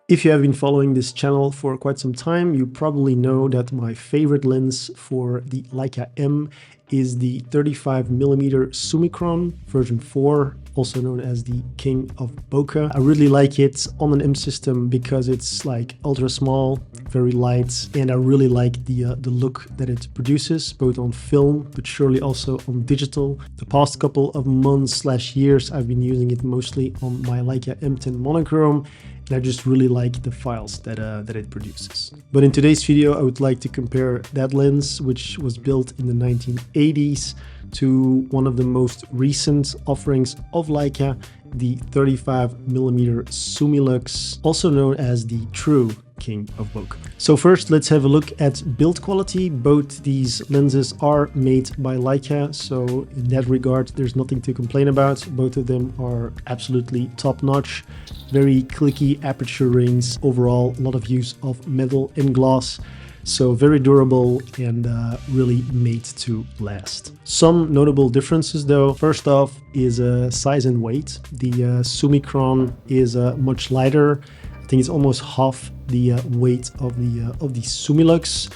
If you have been following this channel for quite some time, you probably know that my favorite lens for the Leica M is the 35mm Summicron version 4, also known as the King of Bokeh. I really like it on an M system because it's like ultra small, very light, and I really like the look that it produces, both on film, but surely also on digital. The past couple of months/years, I've been using it mostly on my Leica M10 monochrome, and I just really like the files that it produces. But in today's video, I would like to compare that lens, which was built in the 1980s, to one of the most recent offerings of Leica, the 35mm Summilux, also known as the true King of Bokeh. So first, let's have a look at build quality. Both these lenses are made by Leica, so in that regard, there's nothing to complain about. Both of them are absolutely top-notch, very clicky aperture rings. Overall, a lot of use of metal and glass. So very durable and really made to last. Some notable differences though. First off is size and weight. The Summicron is much lighter. I think it's almost half the weight of the Summilux,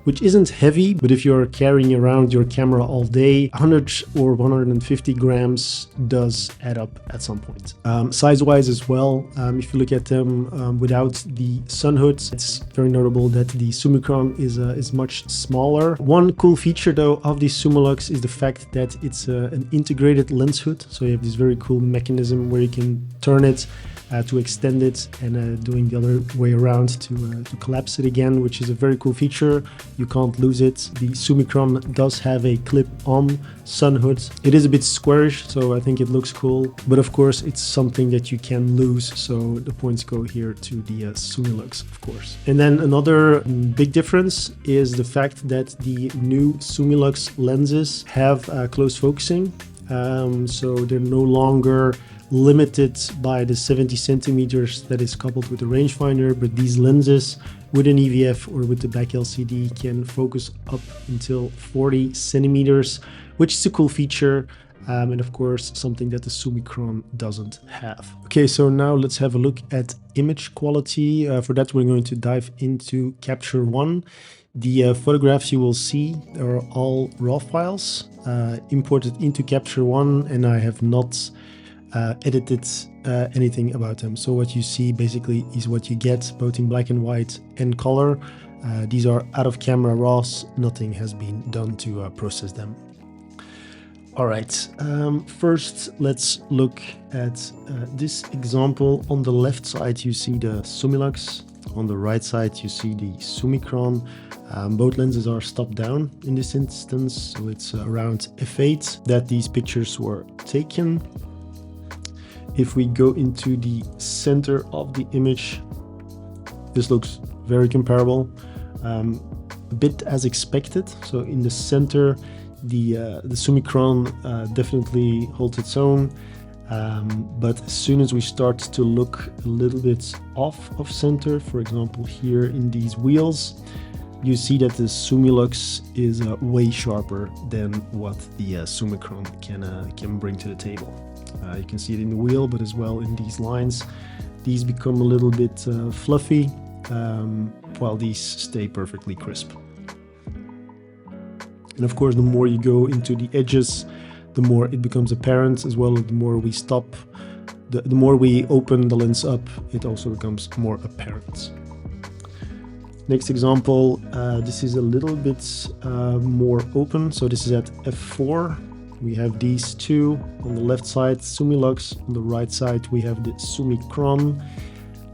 which isn't heavy, but if you're carrying around your camera all day, 100 or 150 grams does add up at some point. Size-wise as well, if you look at them without the sun hood, it's very notable that the Summicron is much smaller. One cool feature though of the Summilux is the fact that it's an integrated lens hood, so you have this very cool mechanism where you can turn it to extend it and doing the other way around to collapse it again, which is a very cool feature. You can't lose it. The Summicron does have a clip-on sun hood. It is a bit squarish, so I think it looks cool, but of course it's something that you can lose, so the points go here to the Summilux, of course. And then another big difference is the fact that the new Summilux lenses have close focusing, so they're no longer limited by the 70 centimeters that is coupled with the rangefinder, but these lenses with an EVF or with the back LCD can focus up until 40 centimeters, which is a cool feature, and of course something that the Summicron doesn't have. Okay, so now let's have a look at image quality. For that, we're going to dive into Capture One. The photographs you will see are all RAW files imported into Capture One, and I have not edited anything about them. So what you see basically is what you get, both in black and white and color. These are out of camera RAWs. Nothing has been done to process them. All right, first let's look at this example. On the left side you see the Summilux, on the right side you see the Summicron. Both lenses are stopped down in this instance, so it's around f8 that these pictures were taken. If we go into the center of the image, this looks very comparable, a bit as expected. So in the center, the Summicron definitely holds its own, but as soon as we start to look a little bit off of center, for example here in these wheels, you see that the Summilux is way sharper than what the Summicron can bring to the table. You can see it in the wheel, but as well in these lines. These become a little bit fluffy, while these stay perfectly crisp. And of course, the more you go into the edges, the more it becomes apparent as well. The more we stop, the more we open the lens up, it also becomes more apparent. Next example, this is a little bit more open. So this is at f4. We have these two on the left side, Summilux. On the right side, we have the Summicron.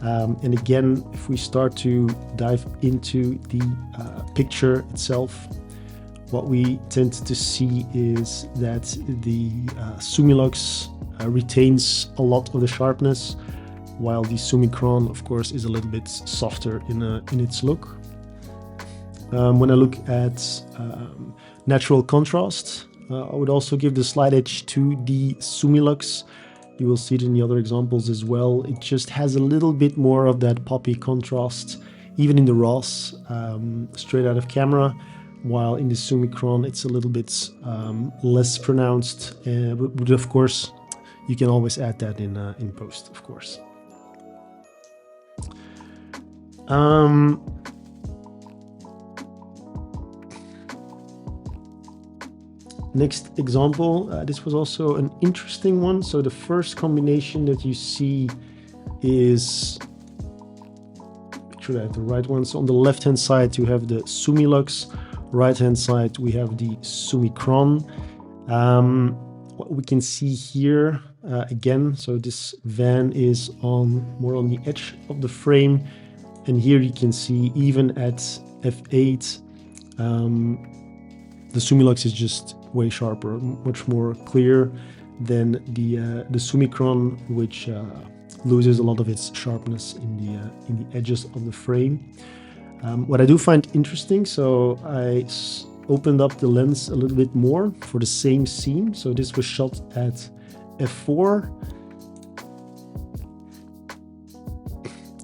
And again, if we start to dive into the picture itself, what we tend to see is that the Summilux retains a lot of the sharpness, while the Summicron, of course, is a little bit softer in its look. When I look at natural contrast, I would also give the slight edge to the Summilux. You will see it in the other examples as well. It just has a little bit more of that poppy contrast, even in the RAWs, straight out of camera, while in the Summicron it's a little bit less pronounced. But of course, you can always add that in post, of course. Next example, this was also an interesting one. So the first combination that you see is, make sure I have the right one. So on the left hand side you have the Summilux, right hand side we have the Summicron. What we can see here again, so this van is more on the edge of the frame, and here you can see even at f8 the Summilux is just way sharper, much more clear than the Summicron, which loses a lot of its sharpness in the edges of the frame. What I do find interesting, so I opened up the lens a little bit more for the same scene. So this was shot at f4,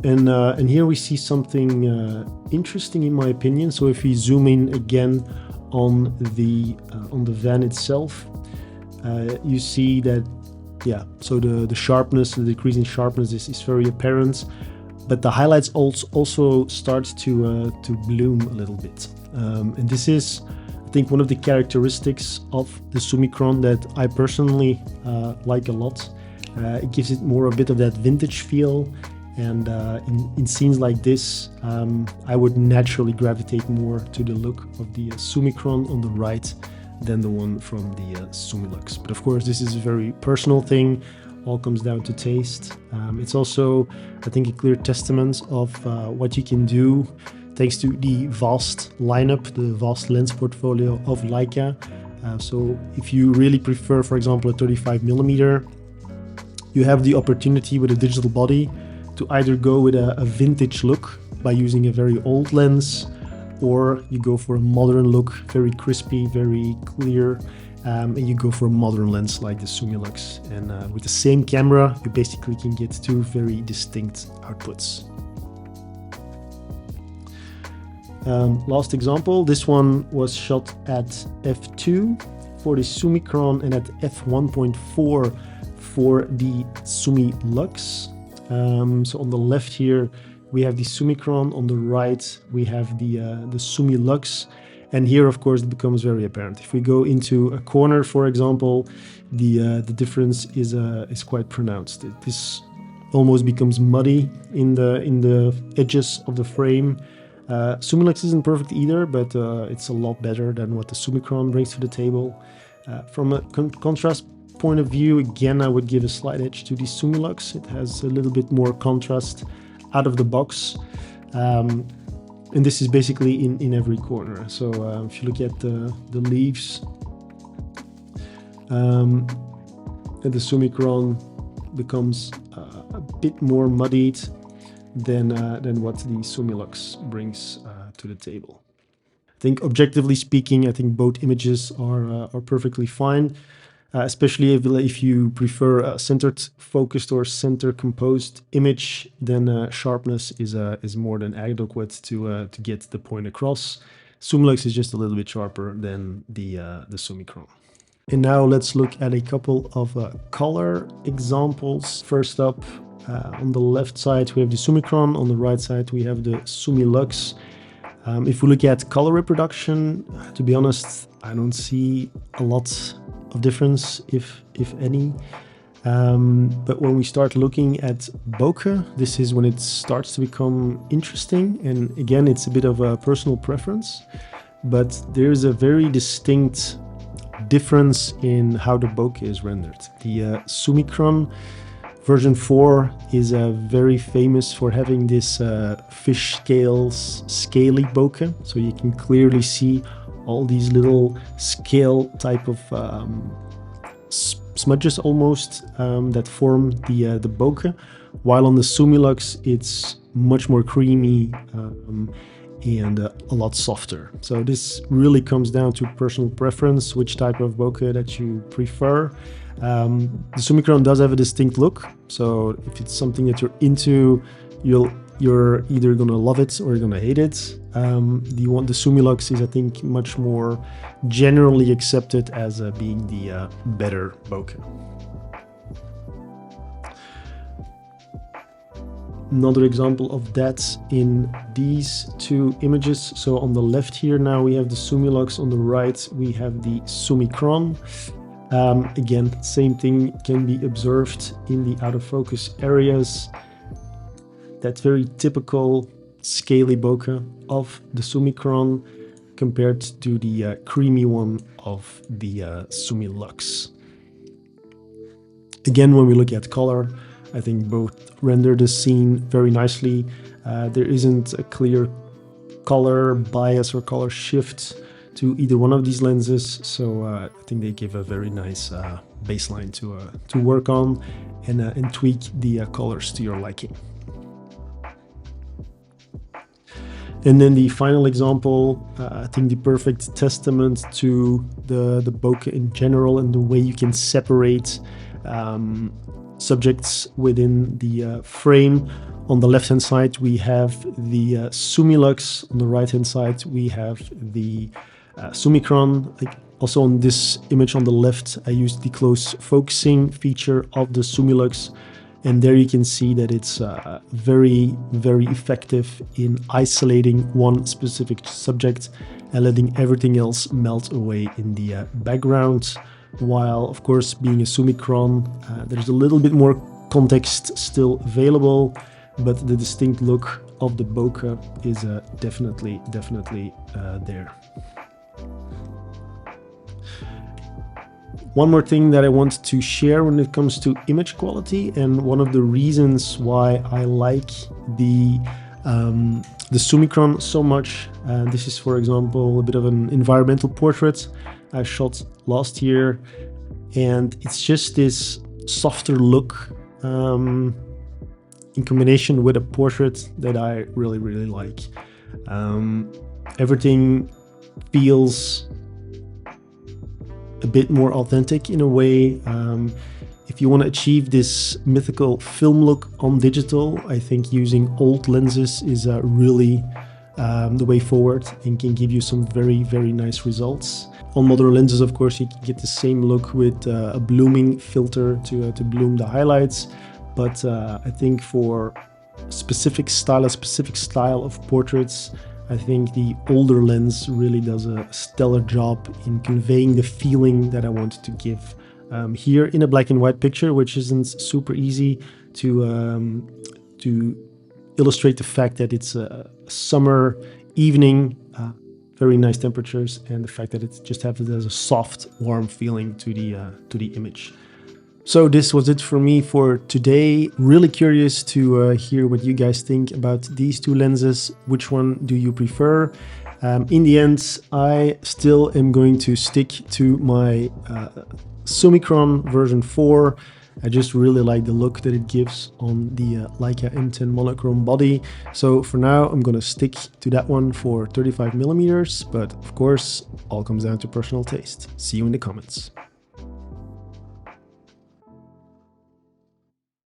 and here we see something interesting in my opinion. So if we zoom in again on the van itself, you see that, yeah, so the sharpness, the decrease in sharpness is very apparent, but the highlights also start to bloom a little bit. And this is, I think, one of the characteristics of the Summicron that I personally like a lot. It gives it more a bit of that vintage feel, and in scenes like this, I would naturally gravitate more to the look of the Summicron on the right than the one from the Summilux. But of course, this is a very personal thing. All comes down to taste. It's also, I think, a clear testament of what you can do thanks to the vast lineup, the vast lens portfolio of Leica. So if you really prefer, for example, a 35mm, you have the opportunity with a digital body to either go with a vintage look by using a very old lens, or you go for a modern look, very crispy, very clear, and you go for a modern lens like the Summilux. And with the same camera, you basically can get two very distinct outputs. Last example, this one was shot at f2 for the Summicron and at f1.4 for the Summilux. So on the left here we have the Summicron, on the right we have the Summilux, and here of course it becomes very apparent. If we go into a corner, for example, the difference is quite pronounced. This almost becomes muddy in the edges of the frame. Summilux isn't perfect either, but it's a lot better than what the Summicron brings to the table. From a contrast point of view, again, I would give a slight edge to the Summilux. It has a little bit more contrast out of the box, and this is basically in every corner. So if you look at the leaves, and the Summicron becomes a bit more muddied than what the Summilux brings to the table. I think objectively speaking, I think both images are perfectly fine, especially if you prefer a centered focused or center composed image. Then sharpness is more than adequate to get the point across. Summilux is just a little bit sharper than the Summicron. And now let's look at a couple of color examples. First up, on the left side we have the Summicron, on the right side we have the Summilux. If we look at color reproduction, to be honest, I don't see a lot of difference, if any. But when we start looking at bokeh, this is when it starts to become interesting. And again, it's a bit of a personal preference, but there's a very distinct difference in how the bokeh is rendered. The Summicron version 4 is very famous for having this fish scales, scaly bokeh. So you can clearly see all these little scale type of smudges almost that form the bokeh, while on the Summilux it's much more creamy and a lot softer. So this really comes down to personal preference, which type of bokeh that you prefer. The Summicron does have a distinct look, so if it's something that you're into, you're either gonna love it or you're gonna hate it. The Summilux is, I think, much more generally accepted as being the better bokeh. another example of that in these two images. So on the left here now we have the Summilux, on the right we have the Summicron. Again, same thing can be observed in the out of focus areas. That very typical scaly bokeh of the Summicron compared to the creamy one of the Summilux. Again, when we look at color, I think both render the scene very nicely. There isn't a clear color bias or color shift to either one of these lenses, so I think they give a very nice baseline to work on and tweak the colors to your liking. And then the final example, I think the perfect testament to the bokeh in general and the way you can separate subjects within the frame. On the left hand side we have the Summilux, on the right hand side we have the Summicron. Also on this image on the left I used the close focusing feature of the Summilux, and there you can see that it's very effective in isolating one specific subject and letting everything else melt away in the background. While of course being a Summicron, there's a little bit more context still available, but the distinct look of the bokeh is definitely there. One more thing that I want to share when it comes to image quality, and one of the reasons why I like the Summicron so much. This is, for example, a bit of an environmental portrait I shot last year, and it's just this softer look in combination with a portrait that I really like. Everything feels a bit more authentic in a way. If you want to achieve this mythical film look on digital, I think using old lenses is really the way forward and can give you some very nice results. On modern lenses, of course, you can get the same look with a blooming filter to bloom the highlights, but I think for a specific style of portraits, I think the older lens really does a stellar job in conveying the feeling that I want to give. Here in a black and white picture, which isn't super easy to illustrate the fact that it's a summer evening, very nice temperatures, and the fact that it just has a soft, warm feeling to the image. So this was it for me for today. Really curious to hear what you guys think about these two lenses. Which one do you prefer? In the end, I still am going to stick to my Summicron version 4. I just really like the look that it gives on the Leica M10 monochrome body. So for now, I'm going to stick to that one for 35mm, but of course, all comes down to personal taste. See you in the comments.